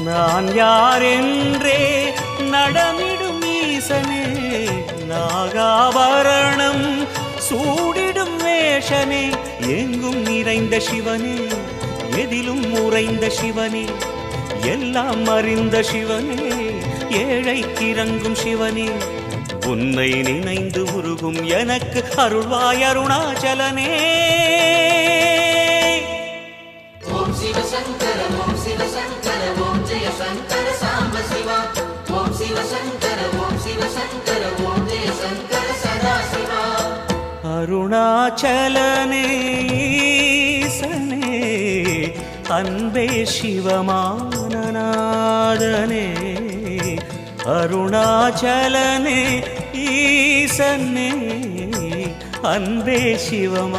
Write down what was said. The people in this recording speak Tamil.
நான் யாரென்றே நடமிடும் ஈசனே, நாகாபரணம் சூடிடும் வேஷனே, எங்கும் நிறைந்த சிவனே, எதிலும் உறைந்த சிவனே, எல்லாம் அறிந்த சிவனே, ஏழைக்கிறங்கும் சிவனே, உன்னை நினைந்து உருகும் எனக்கு அருள்வாய் அருணாச்சலனே. ஓம் சிவ சங்கர ஓம் சிவ சங்கர ஓம் ஜெய சங்கர சாம்ப சிவா. ஓம் சிவ சங்கர ஓம் சிவ சங்கர ஓம் ஜெய சங்கர சதா சிவா. அருணாச்சலனே ஈசனே, அன்பே சிவமானநாதனே, அருணாச்சலனே ஈசனே, அன்பே சிவமானநாதனே.